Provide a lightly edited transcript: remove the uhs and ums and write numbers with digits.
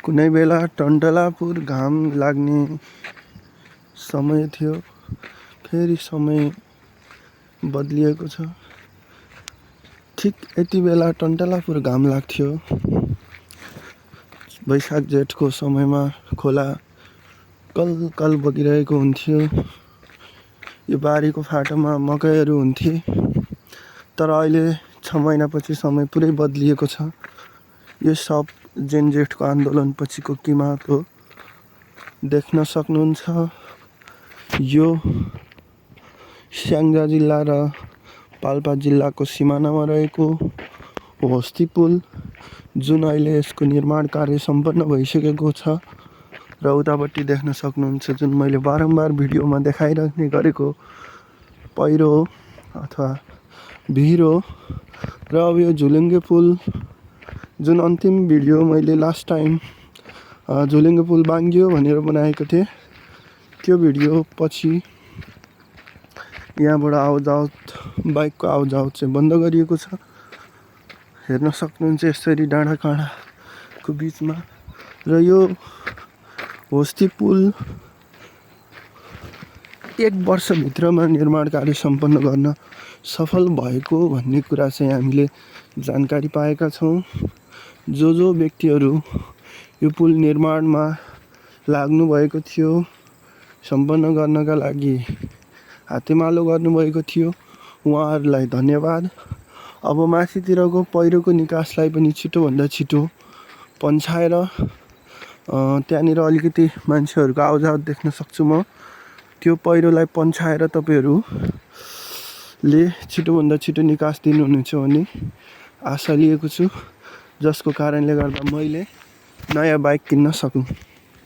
कुनै बेला टन्टलापुर घाम लाग्ने समय थियो, फेरि समय बदलिएको छ। ठिक यति बेला टन्टलापुर घाम लाग्थ्यो। वैशाख जेठको समयमा खोला कल बगिरहेको हुन्थ्यो। यो बारीको फाटोमा मकैहरू हुन्थे। तर अहिले 6 महिनापछि समय पुरै बदलिएको छ। यो सब जेन जेठको आन्दोलन पछिको किमात हो। देख्न सक्नुहुन्छ यो स्याङ्जा जिल्ला र पाल्पा जिल्लाको सिमानामा रहेको हस्ती पुल, जुन अहिले यसको निर्माण कार्य सम्पन्न भइसकेको छ। र उतापट्टि देख्न सक्नुहुन्छ जुन मैले बारम्बार भिडियोमा देखाइराख्ने गरेको पहिरो अथवा भिरो। र अब यो झुलुङ्गे पुल जुन अन्तिम भिडियो मैले लास्ट टाइम झुलुङ्गे पुल बाङ्गियो भनेर बनाएको थिएँ, त्यो भिडियो पछि यहाँबाट आवतजावत बाइकको आवतजावत चाहिँ बन्द गरिएको छ। हेर्न सक्नुहुन्छ यसरी डाँडा काँडाको बिचमा। र यो हस्ती पुल 1 वर्षभित्रमा निर्माण कार्य सम्पन्न गर्न सफल भएको भन्ने कुरा चाहिँ हामीले जानकारी पाएका छौँ। जो व्यक्तिहरू यो पुल निर्माणमा लाग्नुभएको थियो, सम्पन्न गर्नका लागि हातेमालो गर्नुभएको थियो, उहाँहरूलाई धन्यवाद। अब माथितिरको पहिरोको निकासलाई पनि छिटोभन्दा छिटो पन्छाएर त्यहाँनिर अलिकति मान्छेहरूको आवतजावत देख्न सक्छु म। त्यो पहिरोलाई पन्छाएर तपाईँहरूले छिटोभन्दा छिटो निकास दिनुहुनेछ भन्ने आशा लिएको छु, जसको कारणले गर्दा मैले नयाँ बाइक किन्न सकौँ।